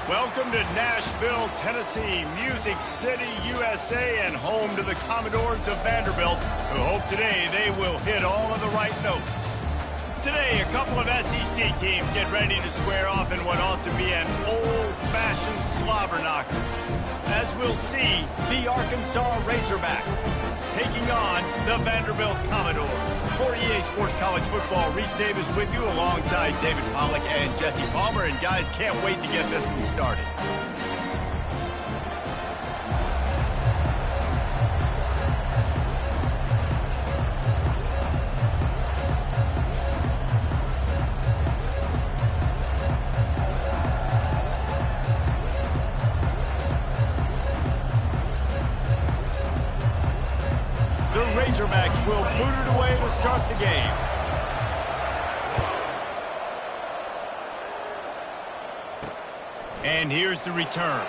Welcome to Nashville, Tennessee, Music City, USA, and home to the Commodores of Vanderbilt, who hope today they will hit all of the right notes. Today, a couple of SEC teams get ready to square off in what ought to be an old-fashioned slobber knocker. As we'll see, the Arkansas Razorbacks taking on the Vanderbilt Commodores. For EA Sports College Football, Reese Davis with you alongside David Pollack and Jesse Palmer. And guys, can't wait to get this one started. The Razorbacks will boot it away to start the game. And here's the return.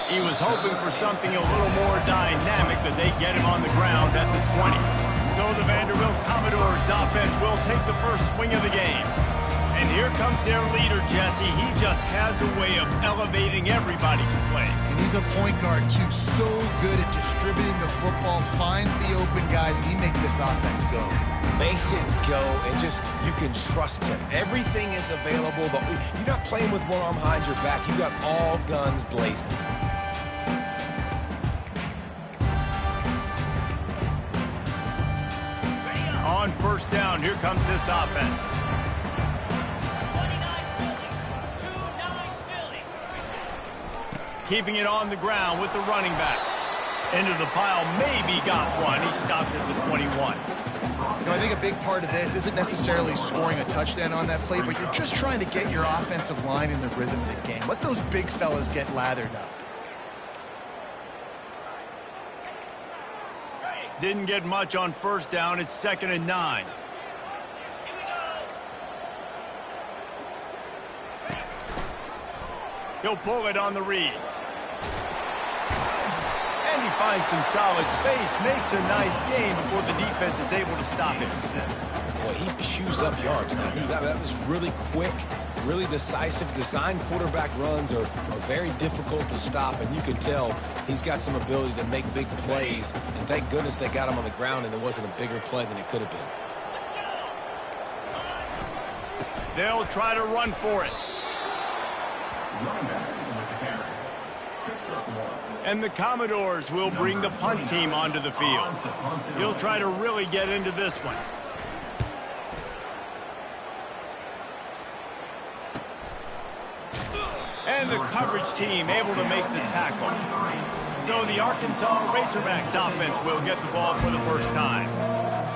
He was hoping for something a little more dynamic, but they get him on the ground at the 20. So the Vanderbilt Commodores offense will take the first swing of the game. And here comes their leader, Jesse. He just has a way of elevating everybody's play. And he's a point guard, too. So good at distributing the football, finds the open guys, and he makes this offense go. Makes it go, and just, you can trust him. Everything is available. You're not playing with one arm behind your back. You got all guns blazing. On first down, here comes this offense. Keeping it on the ground with the running back. Into the pile, maybe got one. He stopped at the 21. You know, I think a big part of this isn't necessarily scoring a touchdown on that play, but you're just trying to get your offensive line in the rhythm of the game. Let those big fellas get lathered up. Didn't get much on first down. It's 2nd and 9. He'll pull it on the read. And he finds some solid space, makes a nice gain before the defense is able to stop him. Boy, he chews up yards now. That was really quick, really decisive. Design quarterback runs are very difficult to stop, and you can tell he's got some ability to make big plays. And thank goodness they got him on the ground and there wasn't a bigger play than it could have been. They'll try to run for it. And the Commodores will bring the punt team onto the field. He'll try to really get into this one. And the coverage team able to make the tackle. So the Arkansas Razorbacks offense will get the ball for the first time.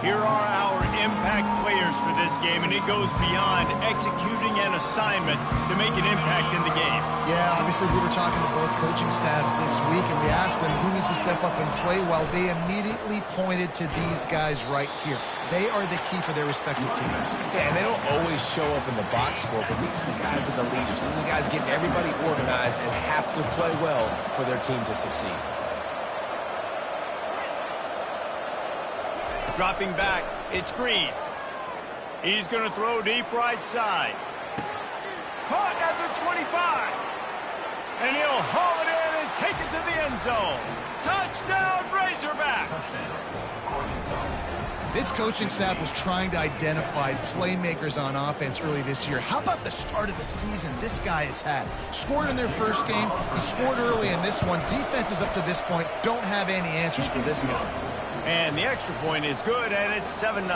Here are our impact players for this game, and it goes beyond executing an assignment to make an impact in the game. Yeah, obviously we were talking to both coaching staffs this week, and we asked them who needs to step up and play well. They immediately pointed to these guys right here. They are the key for their respective teams. Yeah, and they don't always show up in the box score, but these are the guys that are the leaders. These are the guys getting everybody organized and have to play well for their team to succeed. Dropping back, it's Green. He's going to throw deep right side. Caught at the 25. And he'll haul it in and take it to the end zone. Touchdown, Razorbacks! This coaching staff was trying to identify playmakers on offense early this year. How about the start of the season this guy has had? Scored in their first game. He scored early in this one. Defenses up to this point don't have any answers for this guy. And the extra point is good, and it's 7-0.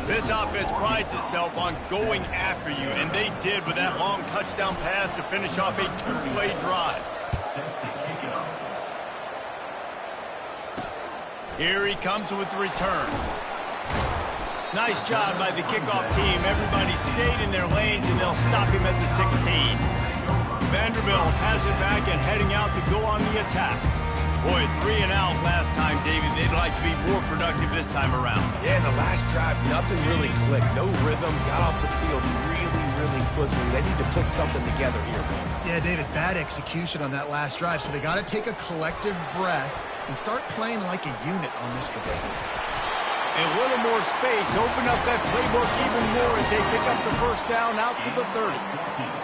This offense prides itself on going after you, and they did with that long touchdown pass to finish off a two-play drive. Here he comes with the return. Nice job by the kickoff team. Everybody stayed in their lanes, and they'll stop him at the 16. Vanderbilt has it back and heading out to go on the attack. Boy, 3 and out last time, David. They'd like to be more productive this time around. Yeah, in the last drive, nothing really clicked. No rhythm. Got off the field really quickly. They need to put something together here. Yeah, David, bad execution on that last drive, so they got to take a collective breath and start playing like a unit on this one. A little more space, open up that playbook even more as they pick up the first down out to the 30.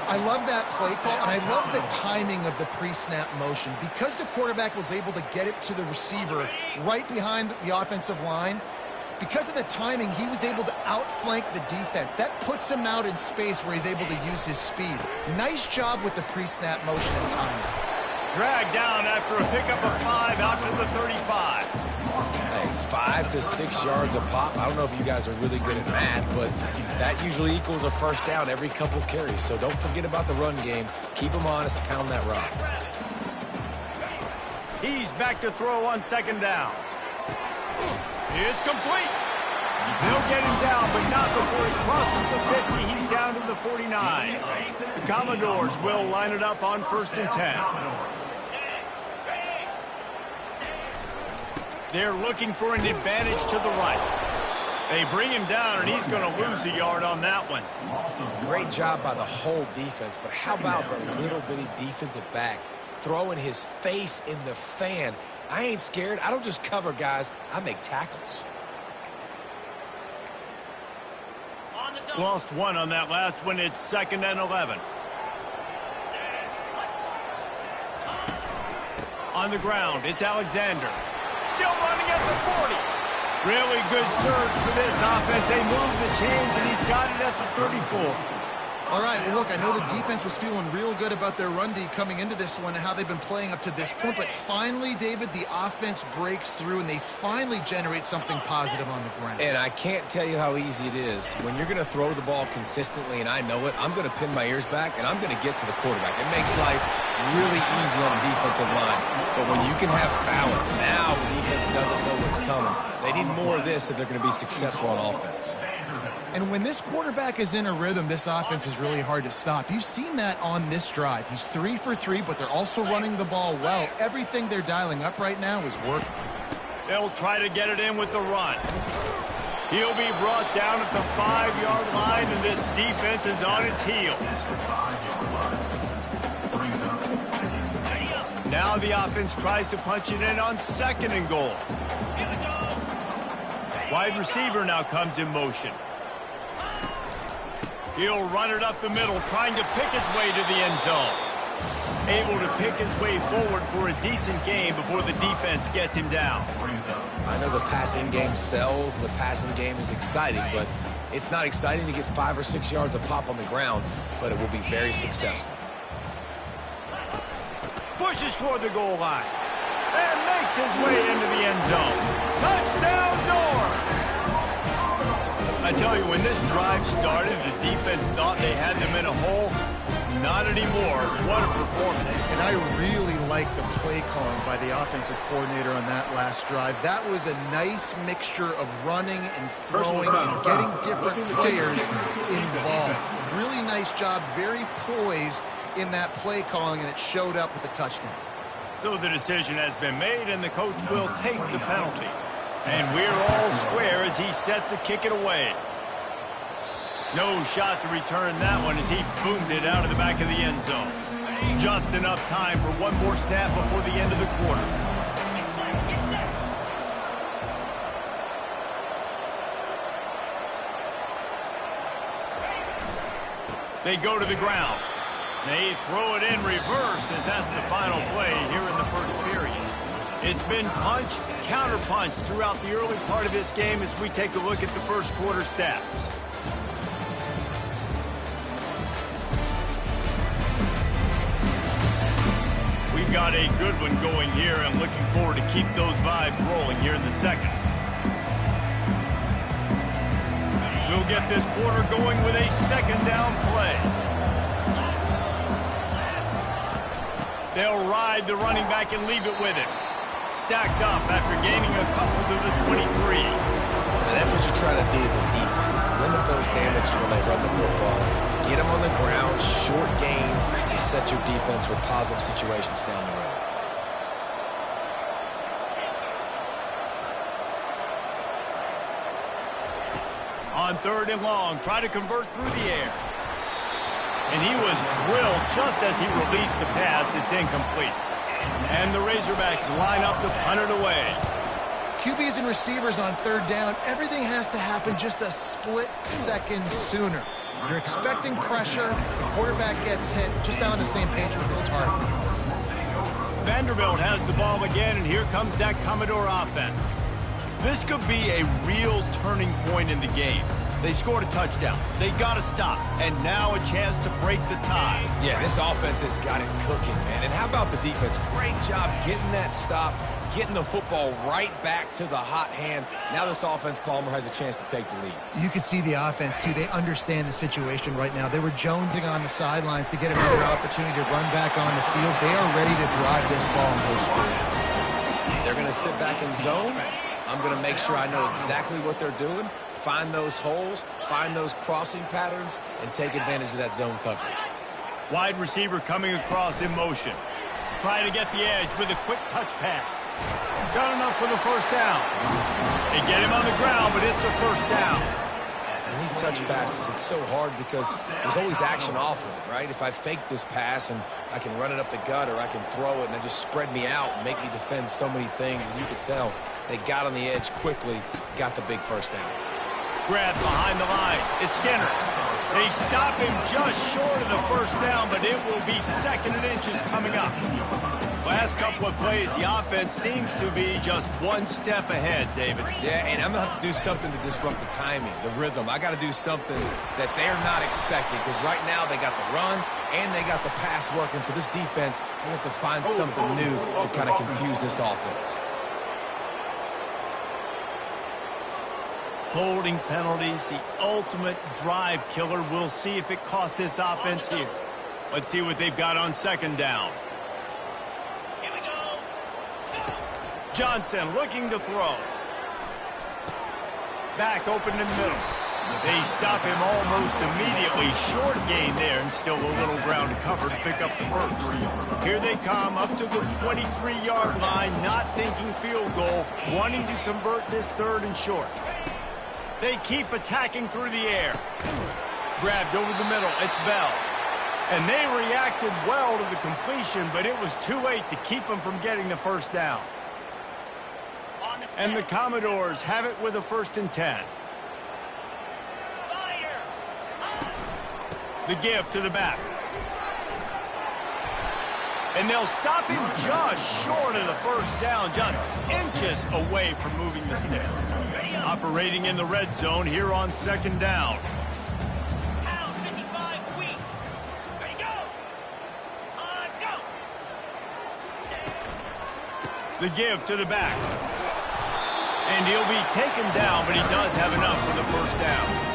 I love that play call, and I love the timing of the pre-snap motion. Because the quarterback was able to get it to the receiver right behind the offensive line, because of the timing, he was able to outflank the defense. That puts him out in space where he's able to use his speed. Nice job with the pre-snap motion and timing. Dragged down after a pickup of 5 out to the 35. Hey, 5 to 6 yards a pop. I don't know if you guys are really good at math, but that usually equals a first down every couple carries. So don't forget about the run game. Keep them honest, pound that rock. He's back to throw on second down. It's complete. They'll get him down, but not before he crosses the 50. He's down to the 49. The Commodores will line it up on 1st and 10. They're looking for an advantage to the right. They bring him down, and he's going to lose a yard on that one. Great job by the whole defense, but how about the little bitty defensive back throwing his face in the fan? I ain't scared. I don't just cover guys. I make tackles. Lost one on that last one. It's 2nd and 11. On the ground, it's Alexander. Still running at the 40. Really good surge for this offense. They move the chains, and he's got it at the 34. All right, well, look, I know the defense was feeling real good about their run D coming into this one and how they've been playing up to this point, but finally, David, the offense breaks through, and they finally generate something positive on the ground. And I can't tell you how easy it is. When you're going to throw the ball consistently, and I know it, I'm going to pin my ears back, and I'm going to get to the quarterback. It makes life really easy on the defensive line. But when you can have balance, now the defense doesn't know what's coming. They need more of this if they're going to be successful on offense. And when this quarterback is in a rhythm, this offense is really hard to stop. You've seen that on this drive. He's 3 for 3, but they're also running the ball well. Everything they're dialing up right now is working. They'll try to get it in with the run. He'll be brought down at the 5-yard line, and this defense is on its heels. Now the offense tries to punch it in on 2nd and goal. Wide receiver now comes in motion. He'll run it up the middle, trying to pick his way to the end zone. Able to pick his way forward for a decent game before the defense gets him down. I know the passing game sells, the passing game is exciting, but it's not exciting to get 5 or 6 yards a pop on the ground, but it will be very successful. Pushes toward the goal line and makes his way into the end zone. Touchdown, Doors! I tell you, when this drive started, the defense thought they had them in a hole. Not anymore. What a performance. And I really like the play calling by the offensive coordinator on that last drive. That was a nice mixture of running and throwing and getting different players involved. Really nice job, very poised in that play calling, and it showed up with a touchdown. So the decision has been made, and the coach will take the penalty. And we're all square as he's set to kick it away. No shot to return that one as he boomed it out of the back of the end zone. Just enough time for one more snap before the end of the quarter. They go to the ground. They throw it in reverse as that's the final play here in the first period. It's been punch, counter-punch throughout the early part of this game as we take a look at the first quarter stats. We've got a good one going here. I'm looking forward to keep those vibes rolling here in the second. We'll get this quarter going with a second down play. They'll ride the running back and leave it with him. Stacked up after gaining a couple to the 23. And that's what you try to do as a defense. Limit those damage when they run the football. Get them on the ground, short gains, to set your defense for positive situations down the road. On 3rd and long, try to convert through the air. And he was drilled just as he released the pass. It's incomplete. And the Razorbacks line up to punt it away. QBs and receivers on third down, everything has to happen just a split second sooner. You're expecting pressure, the quarterback gets hit, just not on the same page with his target. Vanderbilt has the ball again, and here comes that Commodore offense. This could be a real turning point in the game. They scored a touchdown. They got to stop. And now a chance to break the tie. Yeah, this offense has got it cooking, man. And how about the defense? Great job getting that stop, getting the football right back to the hot hand. Now this offense, Palmer, has a chance to take the lead. You can see the offense, too. They understand the situation right now. They were jonesing on the sidelines to get another opportunity to run back on the field. They are ready to drive this ball and go score. They're going to sit back in zone. I'm going to make sure I know exactly what they're doing, find those holes, find those crossing patterns, and take advantage of that zone coverage. Wide receiver coming across in motion. Trying to get the edge with a quick touch pass. Got enough for the first down. They get him on the ground, but it's a first down. And these touch passes, it's so hard because there's always action off of it, right? If I fake this pass and I can run it up the gut or I can throw it and it just spread me out and make me defend so many things, and you can tell they got on the edge quickly, got the big first down. Grab behind the line. It's Skinner. They stop him just short of the first down, but it will be second and inches coming up. Last couple of plays, the offense seems to be just one step ahead, David. Yeah, and I'm going to have to do something to disrupt the timing, the rhythm. I got to do something that they're not expecting, because right now they got the run and they got the pass working, so this defense, they have to find something new to kind of confuse this offense. Holding penalties, the ultimate drive killer. We'll see if it costs this offense here. Let's see what they've got on second down. Here we go. Johnson looking to throw. Back open in the middle. They stop him almost immediately. Short gain there, and still a little ground to cover to pick up the first. Here they come up to the 23-yard line, not thinking field goal, wanting to convert this third and short. They keep attacking through the air. Grabbed over the middle. It's Bell. And they reacted well to the completion, but it was too late to keep them from getting the first down. And the Commodores have it with a 1st and 10. The give to the back. And they'll stop him just short of the first down, just inches away from moving the sticks. Operating in the red zone here on second down. The give to the back. And he'll be taken down, but he does have enough for the first down.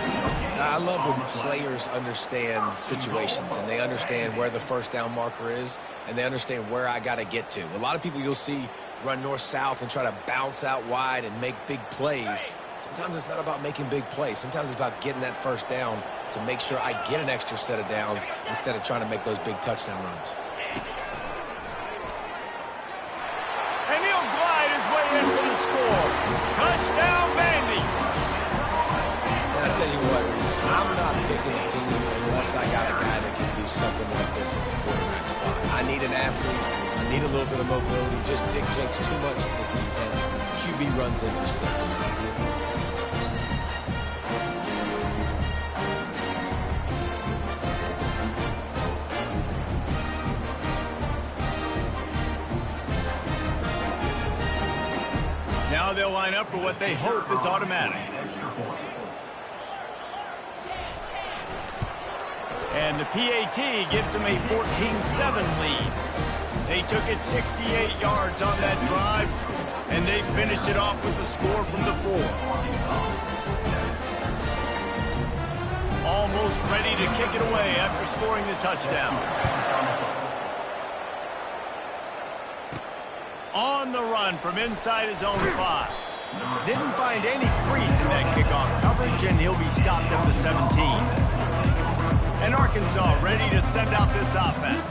I love when players understand situations and they understand where the first down marker is and they understand where I got to get to. A lot of people you'll see run north-south and try to bounce out wide and make big plays. Sometimes it's not about making big plays. Sometimes it's about getting that first down to make sure I get an extra set of downs instead of trying to make those big touchdown runs. And he'll glide his way in for the score. Touchdown, Vandy. And I tell you what, Reese, I'm not picking a team unless I got a guy that can do something like this in the quarterback spot. I need an athlete. I need a little bit of mobility. Just dictates too much to the defense. QB runs in for 6. Now they'll line up for what they hope is automatic. And the PAT gives them a 14-7 lead. They took it 68 yards on that drive, and they finished it off with the score from the 4. Almost ready to kick it away after scoring the touchdown. On the run from inside his own 5. Didn't find any crease in that kickoff coverage, and he'll be stopped at the 17. And Arkansas ready to send out this offense.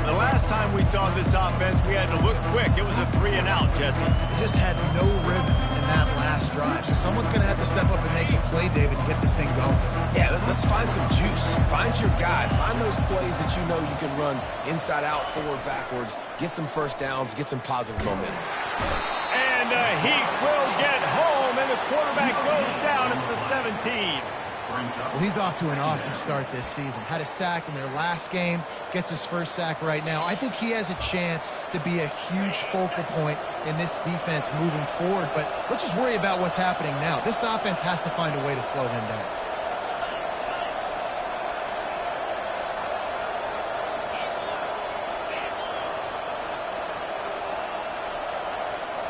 The last time we saw this offense, we had to look quick. It was a 3-and-out, Jesse. They just had no rhythm in that last drive. So someone's going to have to step up and make a play, David, and get this thing going. Yeah, let's find some juice. Find your guy. Find those plays that you know you can run inside out, forward, backwards. Get some first downs. Get some positive momentum. And he will quarterback goes down at the 17. Well, he's off to an awesome start this season. Had a sack in their last game, gets his first sack right now. I think he has a chance to be a huge focal point in this defense moving forward, but let's just worry about what's happening now. This offense has to find a way to slow him down.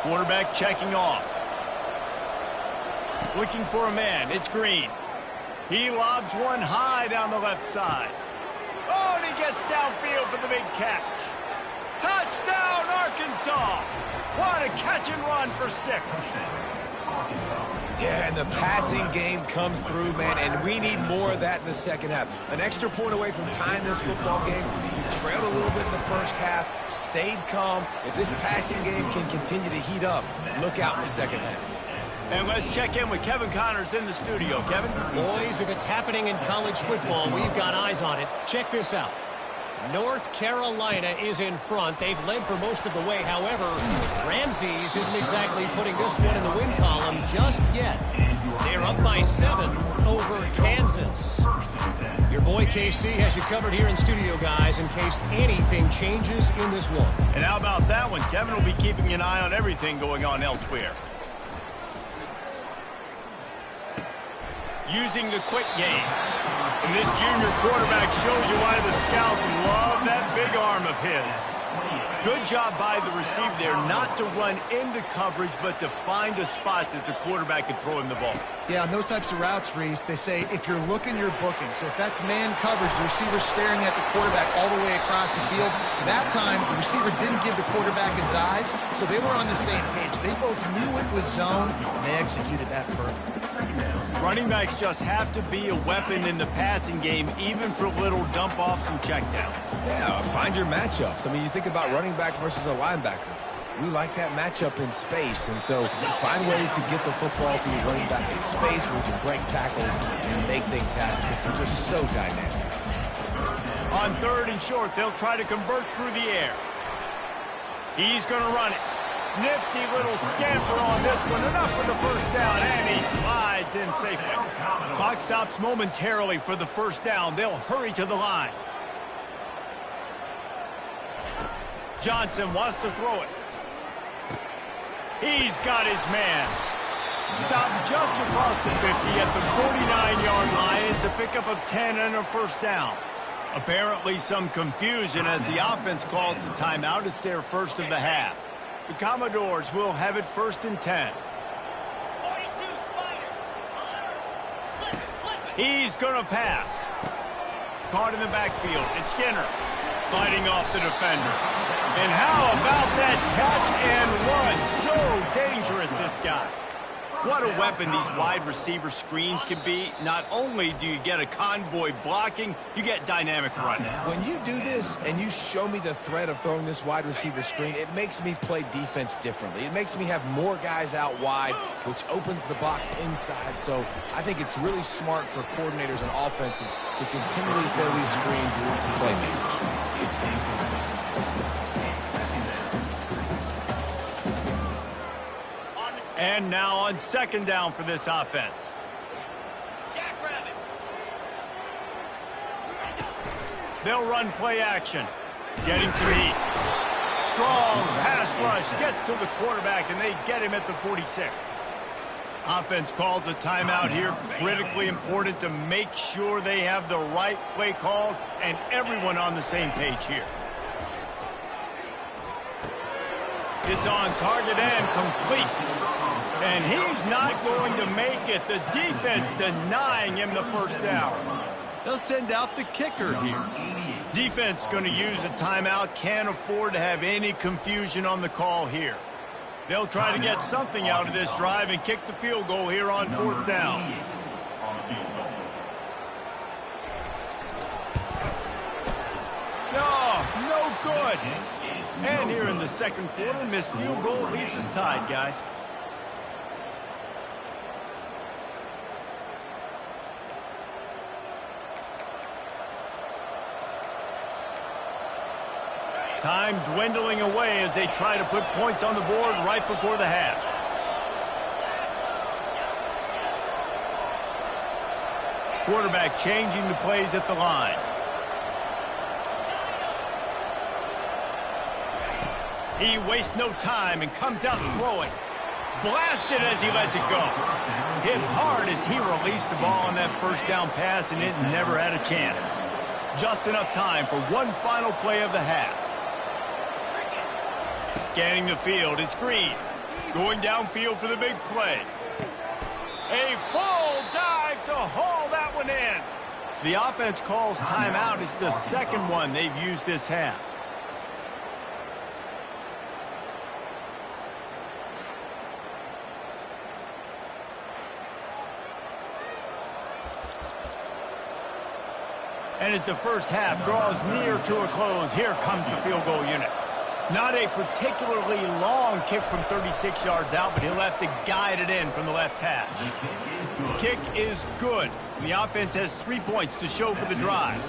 Quarterback checking off. Looking for a man. It's Green. He lobs one high down the left side. Oh, and he gets downfield for the big catch. Touchdown, Arkansas! What a catch and run for 6. Yeah, and the passing game comes through, man, and we need more of that in the second half. An extra point away from tying this football game. You trailed a little bit in the first half, stayed calm. If this passing game can continue to heat up, look out in the second half. And let's check in with Kevin Connors in the studio. Kevin? Boys, if it's happening in college football, we've got eyes on it. Check this out. North Carolina is in front. They've led for most of the way. However, Ramses isn't exactly putting this one in the win column just yet. They're up by 7 over Kansas. Your boy KC has you covered here in studio, guys, in case anything changes in this one. And how about that one? Kevin will be keeping an eye on everything going on elsewhere. Using the quick game. And this junior quarterback shows you why the scouts love that big arm of his. Good job by the receiver there, not to run into coverage, but to find a spot that the quarterback can throw him the ball. Yeah, on those types of routes, Reese, they say if you're looking, you're booking. So if that's man coverage, the receiver's staring at the quarterback all the way across the field. That time, the receiver didn't give the quarterback his eyes, so they were on the same page. They both knew it was zone, and they executed that perfectly. Running backs just have to be a weapon in the passing game, even for little dump-offs and checkdowns. Yeah, find your matchups. I mean, you think about running back versus a linebacker. We like that matchup in space, and so find ways to get the football to your running back in space where you can break tackles and make things happen because they're just so dynamic. On 3rd and short, they'll try to convert through the air. He's going to run it. Nifty little scamper on this one. Enough for the first down, and he slides in safely. Clock stops momentarily for the first down. They'll hurry to the line. Johnson wants to throw it. He's got his man. Stopped just across the 50 at the 49-yard line. It's a pickup of 10 and a first down. Apparently some confusion as the offense calls the timeout. It's their first of the half. The Commodores will have it 1st and 10. He's going to pass. Caught in the backfield. It's Skinner fighting off the defender. And how about that catch and run? So dangerous, this guy. What a weapon these wide receiver screens can be. Not only do you get a convoy blocking, you get dynamic running. When you do this and you show me the threat of throwing this wide receiver screen, it makes me play defense differently. It makes me have more guys out wide, which opens the box inside. So I think it's really smart for coordinators and offenses to continually throw these screens to playmakers. And now on 2nd down for this offense. They'll run play action. Getting some heat. Strong pass rush gets to the quarterback, and they get him at the 46. Offense calls a timeout here. Critically important to make sure they have the right play called and everyone on the same page here. It's on target and complete. And he's not going to make it. The defense denying him the first down. They'll send out the kicker here. Defense going to use a timeout. Can't afford to have any confusion on the call here. They'll try to get something out of this drive and kick the field goal here on 4th down. No good. And here in the 2nd quarter, missed field goal leaves us tied, guys. Time dwindling away as they try to put points on the board right before the half. Quarterback changing the plays at the line. He wastes no time and comes out throwing. Blasted as he lets it go. Hit hard as he released the ball on that first down pass, and it never had a chance. Just enough time for one final play of the half. Scanning the field, it's Green. Going downfield for the big play. A full dive to haul that one in. The offense calls timeout. It's the second one they've used this half. And as the first half draws near to a close, here comes the field goal unit. Not a particularly long kick from 36 yards out, but he'll have to guide it in from the left hash. Kick is good. The offense has 3 points to show for the drive.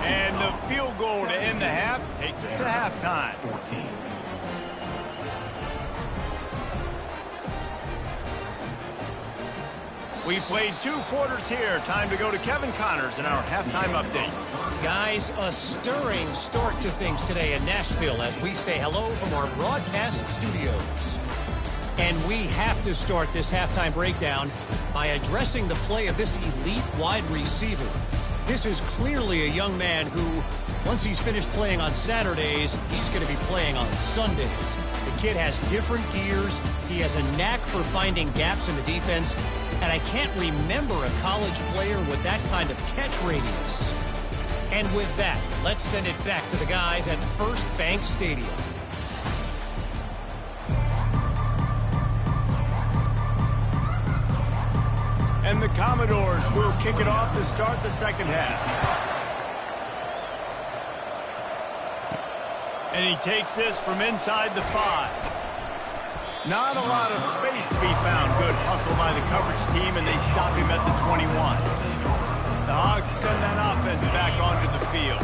And the field goal to end the half takes us to halftime. We played 2 quarters here. Time to go to Kevin Connors in our halftime update. Guys, a stirring start to things today in Nashville as we say hello from our broadcast studios. And we have to start this halftime breakdown by addressing the play of this elite wide receiver. This is clearly a young man who, once he's finished playing on Saturdays, he's going to be playing on Sundays. The kid has different gears. He has a knack for finding gaps in the defense. And I can't remember a college player with that kind of catch radius. And with that, let's send it back to the guys at First Bank Stadium. And the Commodores will kick it off to start the second half. And he takes this from inside the 5. Not a lot of space to be found. Good hustle by the coverage team, and they stop him at the 21. The Hogs send that offense back onto the field.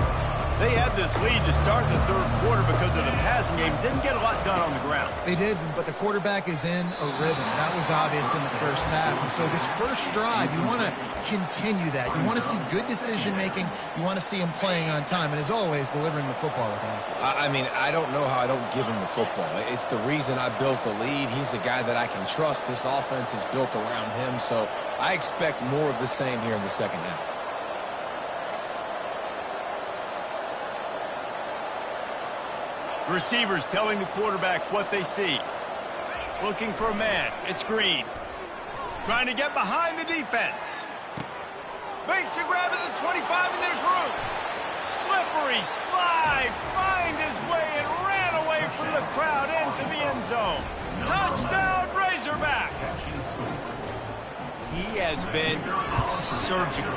They had this lead to start the third quarter because of the passing game. Didn't get a lot done on the ground. They did, but the quarterback is in a rhythm. That was obvious in the first half. And so this first drive, you want to continue that. You want to see good decision-making. You want to see him playing on time. And as always, delivering the football with accuracy. I mean, I don't know how I don't give him the football. It's the reason I built the lead. He's the guy that I can trust. This offense is built around him. So I expect more of the same here in the second half. Receivers telling the quarterback what they see. Looking for a man. It's Green. Trying to get behind the defense. Makes a grab at the 25, and there's room. Slippery slide. Find his way and ran away from the crowd into the end zone. Touchdown, Razorbacks. He has been surgical.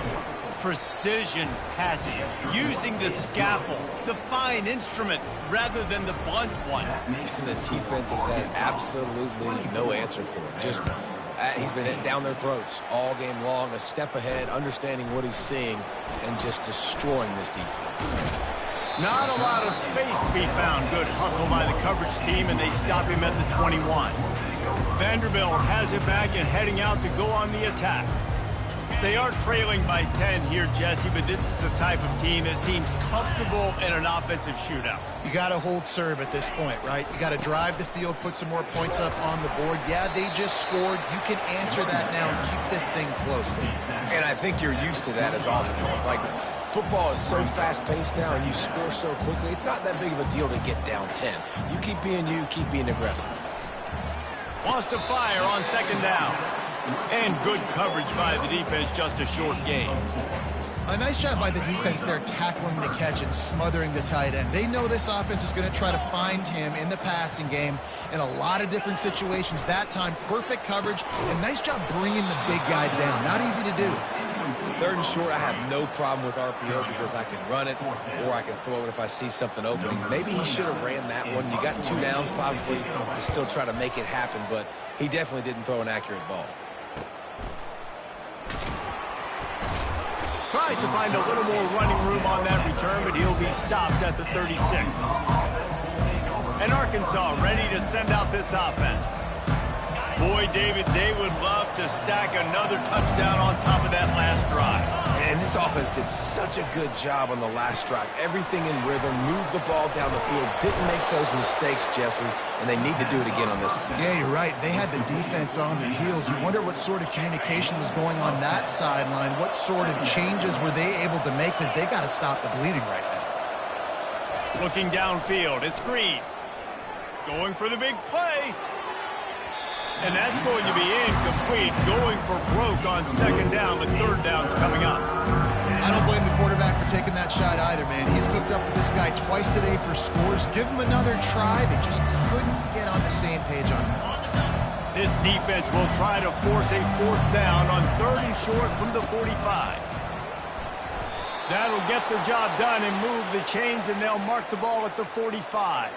Precision passing, using the scalpel, the fine instrument, rather than the blunt one. And the defense has had absolutely no answer for him. Just, he's been down their throats all game long, a step ahead, understanding what he's seeing, and just destroying this defense. Not a lot of space to be found. Good hustle by the coverage team, and they stop him at the 21. Vanderbilt has it back and heading out to go on the attack. They are trailing by 10 here, Jesse, but this is the type of team that seems comfortable in an offensive shootout. You got to hold serve at this point, right? You got to drive the field, put some more points up on the board. Yeah, they just scored. You can answer that now and keep this thing close. And I think you're used to that as offense. Like, football is so fast-paced now, and you score so quickly. It's not that big of a deal to get down 10. You keep being you, keep being aggressive. Wants to fire on second down. And good coverage by the defense, just a short gain. A nice job by the defense there, tackling the catch and smothering the tight end. They know this offense is going to try to find him in the passing game in a lot of different situations. That time, perfect coverage, and nice job bringing the big guy down. Not easy to do. Third and short, I have no problem with RPO because I can run it or I can throw it if I see something opening. Maybe he should have ran that one. You got 2 downs possibly to still try to make it happen, but he definitely didn't throw an accurate ball. Tries to find a little more running room on that return, but he'll be stopped at the 36. And Arkansas ready to send out this offense. Boy, David, they would love to stack another touchdown on top of that last drive. This offense did such a good job on the last drive. Everything in rhythm, moved the ball down the field, didn't make those mistakes, Jesse, and they need to do it again on this one. Yeah, you're right. They had the defense on their heels. You wonder what sort of communication was going on that sideline. What sort of changes were they able to make, because they got to stop the bleeding right now. Looking downfield, it's Green. Going for the big play. And that's going to be incomplete. Going for broke on second down, but third down's coming up. I don't blame the quarterback for taking that shot either, man. He's cooked up with this guy twice today for scores. Give him another try. They just couldn't get on the same page on that. This defense will try to force a fourth down on 3rd and short from the 45. That'll get the job done and move the chains, and they'll mark the ball at the 45.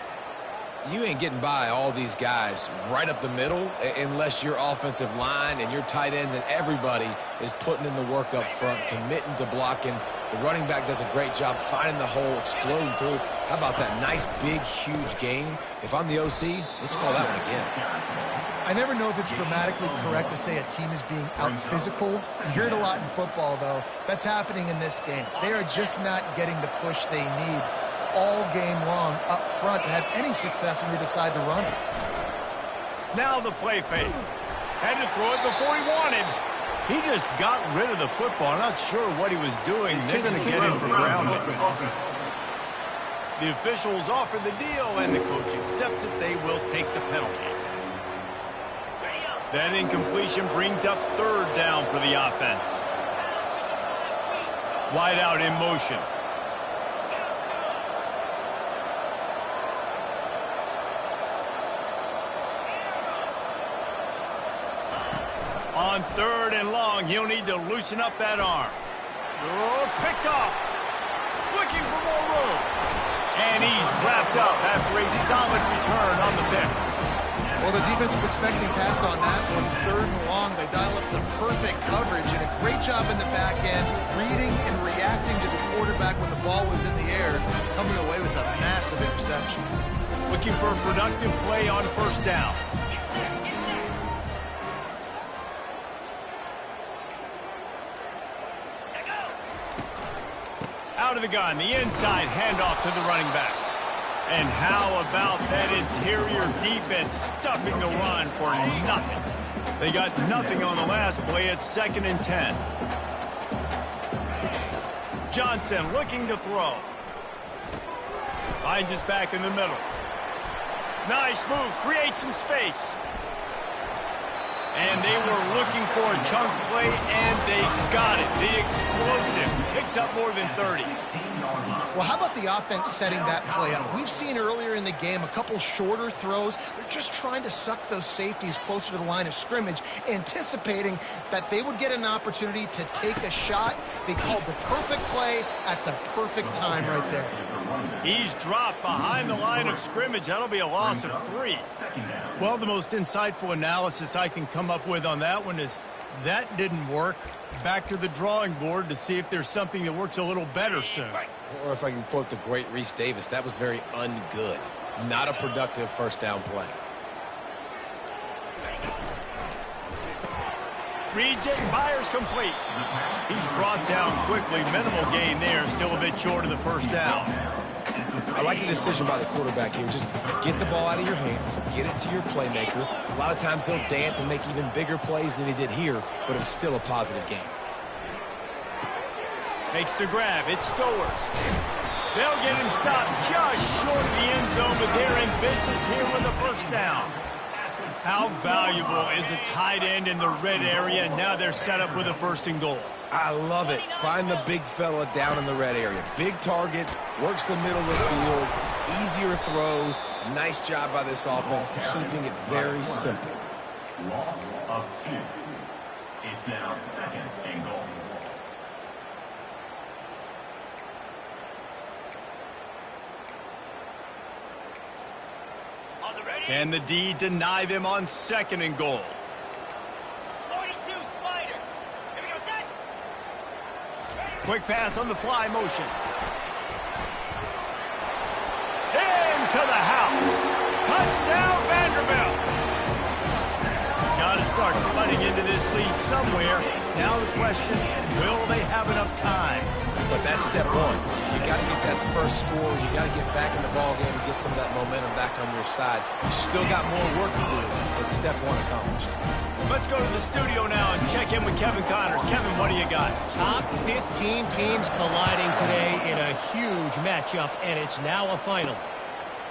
You ain't getting by all these guys right up the middle unless your offensive line and your tight ends and everybody is putting in the work up front, committing to blocking. The running back does a great job finding the hole, exploding through. How about that nice, big, huge game? If I'm the OC, let's call that one again. I never know if it's grammatically correct to say a team is being out-physicaled. You hear it a lot in football, though. That's happening in this game. They are just not getting the push they need all game long up front to have any success when they decide to run it. Now the play fake. Had to throw it before he wanted. He just got rid of the football. I'm not sure what he was doing. They're going to get him for grounding. The officials offer the deal, and the coach accepts it. They will take the penalty. That incompletion brings up 3rd down for the offense. Wide out in motion. On 3rd and long, he'll need to loosen up that arm. Oh, picked off. Looking for more room. And he's wrapped up after a solid return on the pick. Well, the defense was expecting pass on that one. 3rd and long, they dial up the perfect coverage and a great job in the back end, reading and reacting to the quarterback when the ball was in the air, coming away with a massive interception. Looking for a productive play on 1st down. Out of the gun, the inside handoff to the running back. And how about that interior defense stuffing the run for nothing? They got nothing on the last play. It's 2nd and 10. Johnson looking to throw. Finds his back in the middle. Nice move, creates some space. And they were looking for a chunk play, and they got it. The explosive picks up more than 30. Well, how about the offense setting that play up? We've seen earlier in the game a couple shorter throws. They're just trying to suck those safeties closer to the line of scrimmage, anticipating that they would get an opportunity to take a shot. They called the perfect play at the perfect time right there. He's dropped behind the line of scrimmage. That'll be a loss of 3. Well, the most insightful analysis I can come up with on that one is that didn't work. Back to the drawing board to see if there's something that works a little better soon. Or if I can quote the great Reese Davis, that was very ungood. Not a productive 1st down play. Reads it and fires complete. He's brought down quickly. Minimal gain there. Still a bit short of the 1st down. I like the decision by the quarterback here. Just get the ball out of your hands, get it to your playmaker. A lot of times he'll dance and make even bigger plays than he did here, but it was still a positive game. Makes the grab. It's Stowers. They'll get him stopped just short of the end zone, but they're in business here with a 1st down. How valuable is a tight end in the red area? Now they're set up with a 1st and goal. I love it. Find the big fella down in the red area. Big target, works the middle of the field, easier throws. Nice job by this offense, keeping it very simple. Loss of 2. It's now 2nd and goal. Can the D deny them on 2nd and goal? 42 Spider. Here we go, set. Quick pass on the fly motion. Into the house. Touchdown, Vanderbilt. Got his start cutting into this lead somewhere. Now the question, will they have enough time? But that's step one. You got to get that first score. You got to get back in the ball game and get some of that momentum back on your side. You still got more work to do, but step one accomplished. Let's go to the studio now and check in with Kevin Connors. Kevin, what do you got? Top 15 teams colliding today in a huge matchup, and it's now a final.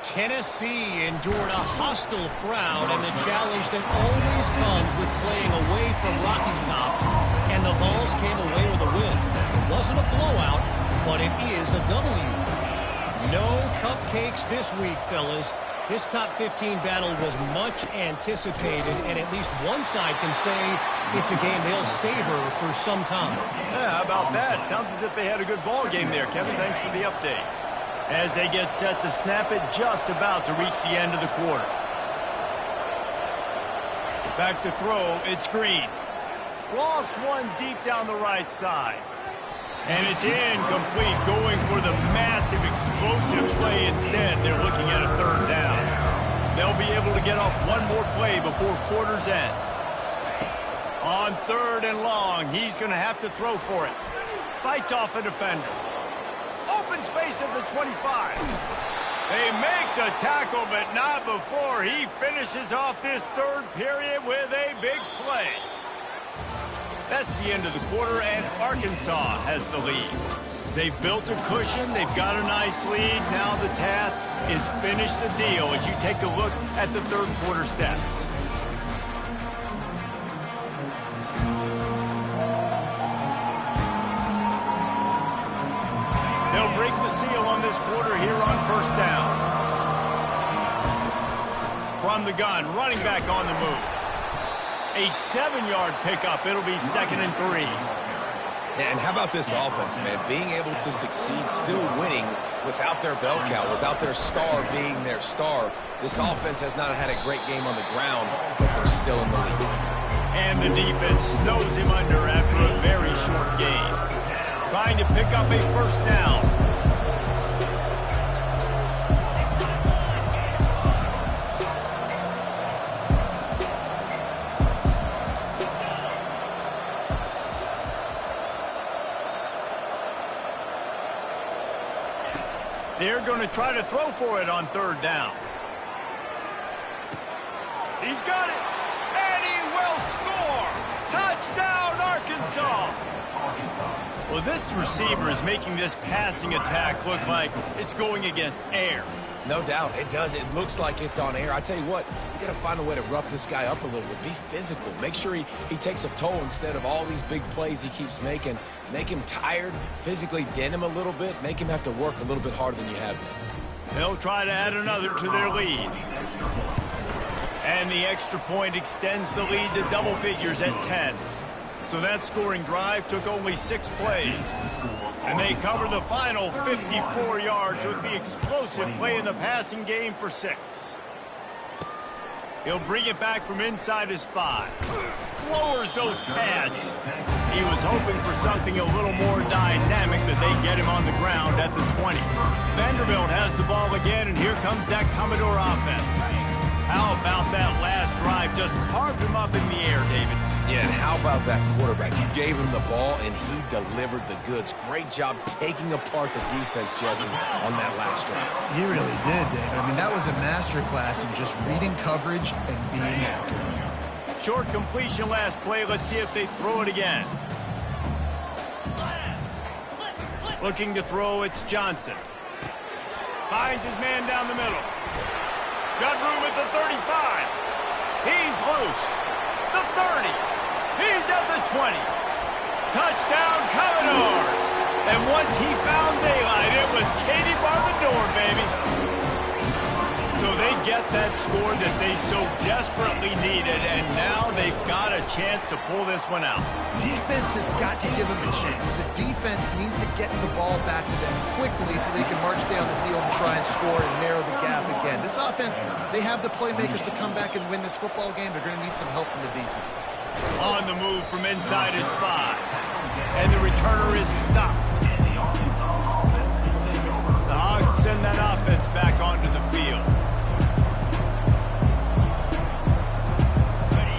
Tennessee endured a hostile crowd and the challenge that always comes with playing away from Rocky Top, and the Vols came away with a win. It wasn't a blowout, but it is a W. No cupcakes this week, fellas. This top 15 battle was much anticipated, and at least one side can say it's a game they'll savor for some time. Yeah, how about that? Sounds as if they had a good ball game there. Kevin, thanks for the update. As they get set to snap it, just about to reach the end of the quarter. Back to throw, it's Green. Lost one deep down the right side. And it's incomplete, going for the massive explosive play instead. They're looking at a third down. They'll be able to get off one more play before quarter's end. On third and long, he's going to have to throw for it. Fights off a defender. Open space at the 25. They make the tackle, but not before he finishes off this third period with a big play. That's the end of the quarter, and Arkansas has the lead. They've built a cushion. They've got a nice lead. Now the task is finish the deal as you take a look at the third quarter stats. They'll break the seal on this quarter here on first down. From the gun, running back on the move. A 7-yard pickup. It'll be 2nd and 3. And how about this offense, man? Being able to succeed, still winning without their bell cow, without their star being their star. This offense has not had a great game on the ground, but they're still in the lead. And the defense snows him under after a very short game. Trying to pick up a first down. They're going to try to throw for it on third down. He's got it, and he will score! Touchdown, Arkansas! Well, this receiver is making this passing attack look like it's going against air. No doubt, it does. It looks like it's on air. I tell you what, you got to find a way to rough this guy up a little bit. Be physical. Make sure he takes a toll instead of all these big plays he keeps making. Make him tired, physically dent him a little bit, make him have to work a little bit harder than you have been. They'll try to add another to their lead. And the extra point extends the lead to double figures at 10. So that scoring drive took only 6 plays. And they cover the final 54 yards with the explosive play in the passing game for 6. He'll bring it back from inside his 5. Lowers those pads. He was hoping for something a little more dynamic, that they get him on the ground at the 20. Vanderbilt has the ball again, and here comes that Commodore offense. How about that last drive? Just carved him up in the air, David. Yeah, and how about that quarterback? You gave him the ball, and he delivered the goods. Great job taking apart the defense, Jesse, on that last drive. He really did, David. I mean, that was a masterclass in just reading coverage and being accurate. Short completion last play. Let's see if they throw it again. Looking to throw, it's Johnson. Finds his man down the middle. Got room at the 35. He's loose. The 30. He's at the 20. Touchdown, Commodores. And once he found daylight, it was Katie bar the door, baby. So they get that score that they so desperately needed, and now they've got a chance to pull this one out. Defense has got to give them a chance. The defense needs to get the ball back to them quickly so they can march down the field and try and score and narrow the gap again. This offense, they have the playmakers to come back and win this football game. They're going to need some help from the defense. On the move from inside his 5. And the returner is stopped. The Hogs send that offense back onto the field.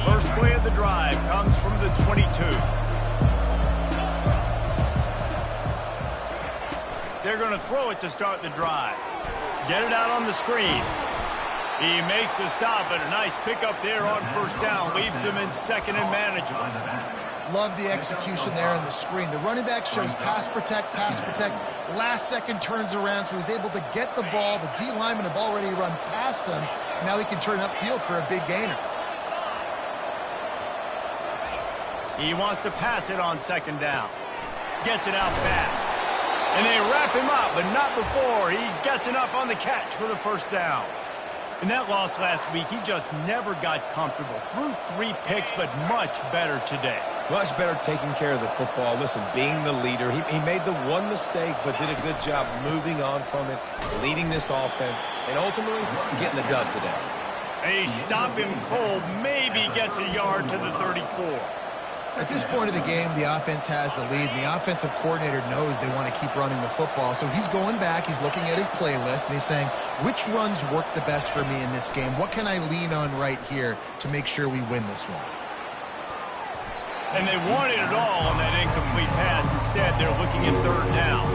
First play of the drive. 22. They're going to throw it to start the drive. Get it out on the screen. He makes the stop, but a nice pickup there on first down. Leaves him in second and manageable. Love the execution there on the screen. The running back shows pass protect, last second turns around, so he's able to get the ball. The D linemen have already run past him. Now he can turn upfield for a big gainer. He wants to pass it on second down. Gets it out fast. And they wrap him up, but not before he gets enough on the catch for the first down. In that loss last week, he just never got comfortable. Threw 3 picks, but much better today. Much better taking care of the football. Listen, being the leader, he made the one mistake, but did a good job moving on from it, leading this offense, and ultimately getting the dub today. They stop him cold, maybe gets a yard to the 34. At this point of the game, the offense has the lead, and the offensive coordinator knows they want to keep running the football. So he's going back, he's looking at his playlist, and he's saying, which runs work the best for me in this game? What can I lean on right here to make sure we win this one? And they wanted it all on that incomplete pass. Instead, they're looking at third down.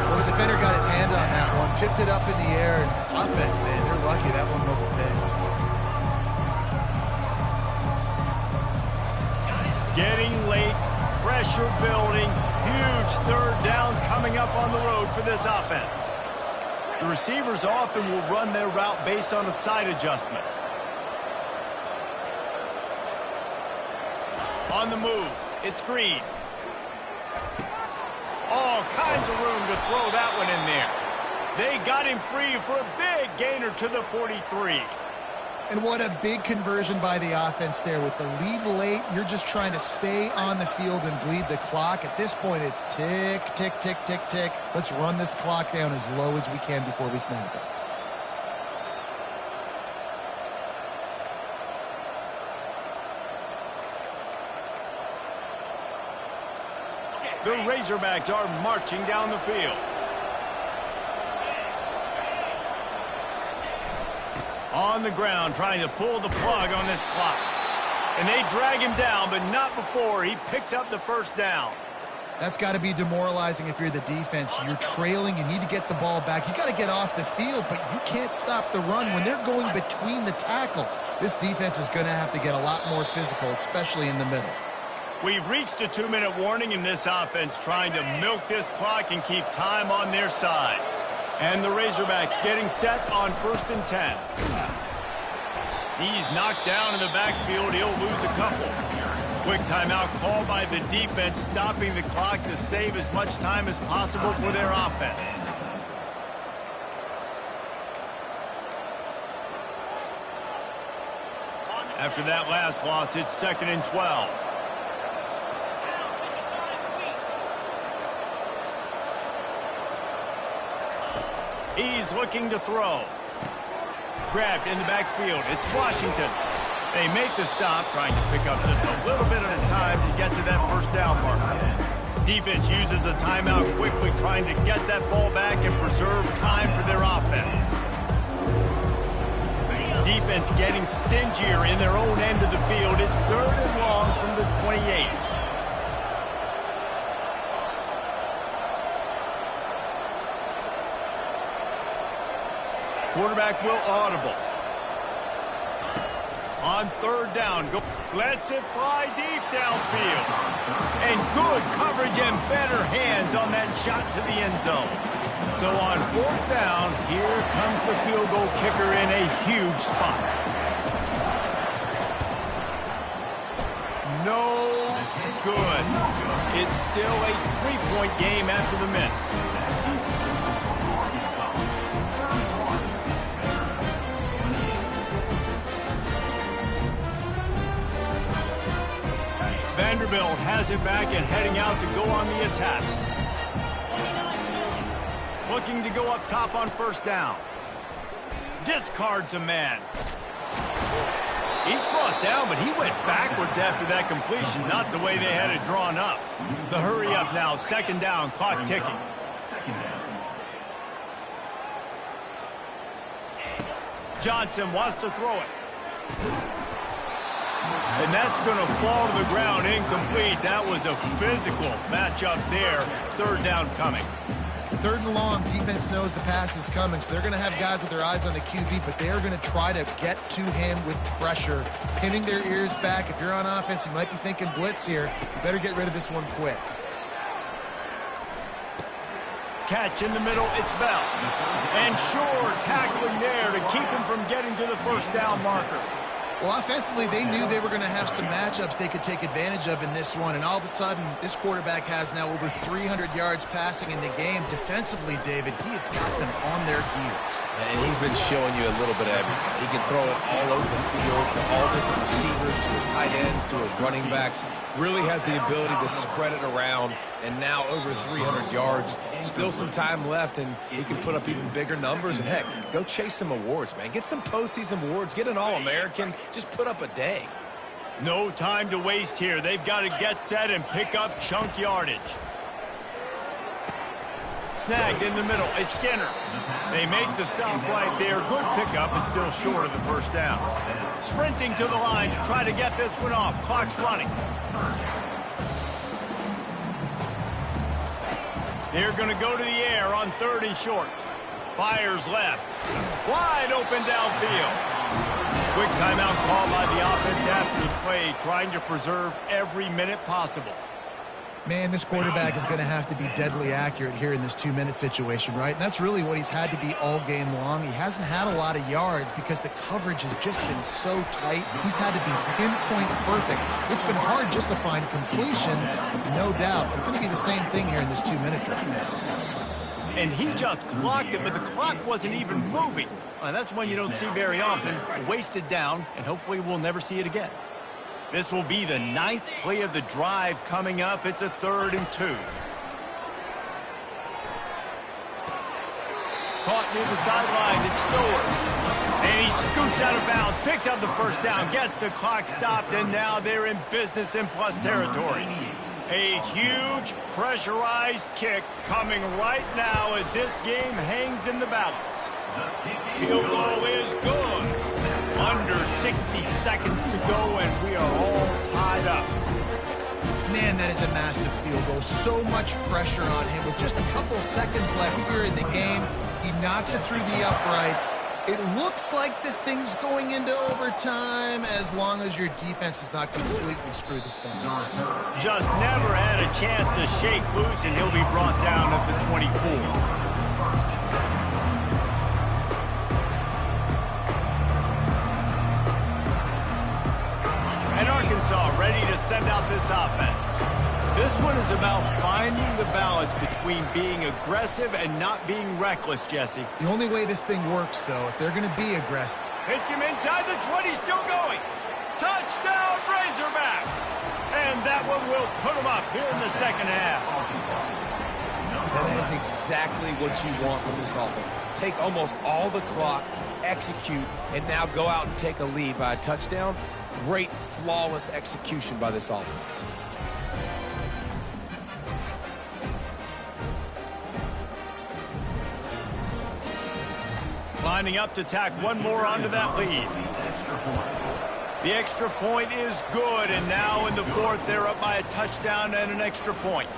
Well, the defender got his hand on that one, tipped it up in the air, and offense, man, they're lucky that one wasn't picked. Getting late, pressure building, huge third down coming up on the road for this offense. The receivers often will run their route based on a side adjustment. On the move, it's Green. All kinds of room to throw that one in there. They got him free for a big gainer to the 43. And what a big conversion by the offense there. With the lead late, you're just trying to stay on the field and bleed the clock. At this point, it's tick, tick, tick, tick, tick. Let's run this clock down as low as we can before we snap it. The Razorbacks are marching down the field. On the ground, trying to pull the plug on this clock. And they drag him down, but not before he picks up the first down. That's got to be demoralizing if you're the defense. You're trailing, you need to get the ball back. You got to get off the field, but you can't stop the run. When they're going between the tackles, this defense is going to have to get a lot more physical, especially in the middle. We've reached a 2-minute warning in this offense, trying to milk this clock and keep time on their side. And the Razorbacks getting set on 1st and 10. He's knocked down in the backfield. He'll lose a couple. Quick timeout called by the defense, stopping the clock to save as much time as possible for their offense. After that last loss, it's 2nd and 12. He's looking to throw. Grabbed in the backfield. It's Washington. They make the stop, trying to pick up just a little bit at a time to get to that first down marker. Defense uses a timeout quickly, trying to get that ball back and preserve time for their offense. Defense getting stingier in their own end of the field. It's 3rd and long from the 28. Quarterback will audible. On 3rd down, lets it fly deep downfield. And good coverage and better hands on that shot to the end zone. So on 4th down, here comes the field goal kicker in a huge spot. No good. It's still a 3-point game after the miss. Vanderbilt has it back and heading out to go on the attack. Looking to go up top on 1st down. Discards a man. He's brought down, but he went backwards after that completion, not the way they had it drawn up. The hurry up now, 2nd down, clock ticking. Johnson wants to throw it. And that's going to fall to the ground incomplete. That was a physical matchup there. Third down coming. Third and long, defense knows the pass is coming, so they're going to have guys with their eyes on the QB, but they are going to try to get to him with pressure, pinning their ears back. If you're on offense, you might be thinking blitz here. You better get rid of this one quick. Catch in the middle, it's Bell. And Shore tackling there to keep him from getting to the first down marker. Well, offensively, they knew they were going to have some matchups they could take advantage of in this one, and all of a sudden, this quarterback has now over 300 yards passing in the game. Defensively, David, he has got them on their heels. And he's been showing you a little bit of everything. He can throw it all over the field to all different receivers, to his tight ends, to his running backs. Really has the ability to spread it around, and now over 300 yards. Still some time left, and he can put up even bigger numbers. And, heck, go chase some awards, man. Get some postseason awards. Get an All-American. Just put up a day. No time to waste here. They've got to get set and pick up chunk yardage. Snagged in the middle. It's Skinner. They make the stop right there. Good pickup, but still short of the first down. Sprinting to the line to try to get this one off. Clock's running. They're going to go to the air on 3rd and short. Fires left. Wide open downfield. Quick timeout call by the offense after the play, trying to preserve every minute possible. Man, this quarterback is going to have to be deadly accurate here in this 2-minute situation, right? And that's really what he's had to be all game long. He hasn't had a lot of yards because the coverage has just been so tight. He's had to be pinpoint perfect. It's been hard just to find completions, no doubt. It's going to be the same thing here in this 2-minute drive. And he just clocked it, but the clock wasn't even moving. That's one you don't see very often. Wasted down, and hopefully we'll never see it again. This will be the 9th play of the drive coming up. It's a 3rd and 2. Caught near the sideline. It's Stowers. And he scoots out of bounds, picks up the first down, gets the clock stopped, and now they're in business in plus territory. A huge pressurized kick coming right now as this game hangs in the balance. Field goal is good. Under 60 seconds to go, and we are all tied up. Man, that is a massive field goal. So much pressure on him. With just a couple seconds left here in the game, he knocks it through the uprights. It looks like this thing's going into overtime as long as your defense does not completely screw this thing up. Just never had a chance to shake loose, and he'll be brought down at the 24. And Arkansas ready to send out this offense. This one is about finding the balance between being aggressive and not being reckless, Jesse. The only way this thing works, though, if they're going to be aggressive. Hits him inside the 20, still going. Touchdown, Razorbacks! And that one will put them up here in the second half. And that is exactly what you want from this offense. Take almost all the clock, execute, and now go out and take a lead by a touchdown. Great, flawless execution by this offense. Lining up to tack one more onto that lead. The extra point is good, and now in the 4th, they're up by a touchdown and an extra point.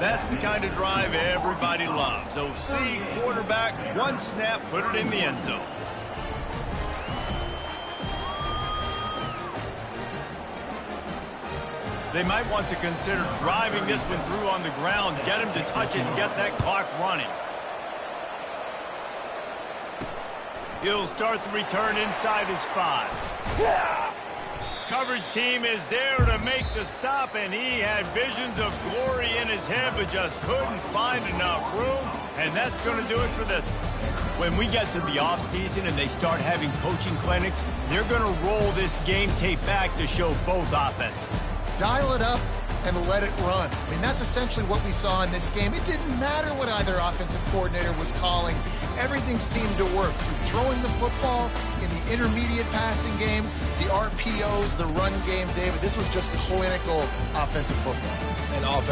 That's the kind of drive everybody loves. OC, quarterback, one snap, put it in the end zone. They might want to consider driving this one through on the ground, get him to touch it and get that clock running. He'll start the return inside his 5. Coverage team is there to make the stop, and he had visions of glory in his head, but just couldn't find enough room, and that's going to do it for this one. When we get to the offseason and they start having coaching clinics, they're going to roll this game tape back to show both offenses. Dial it up and let it run. I mean, that's essentially what we saw in this game. It didn't matter what either offensive coordinator was calling. Everything seemed to work. Through throwing the football, in the intermediate passing game, the RPOs, the run game, David. This was just clinical offensive football. And offense.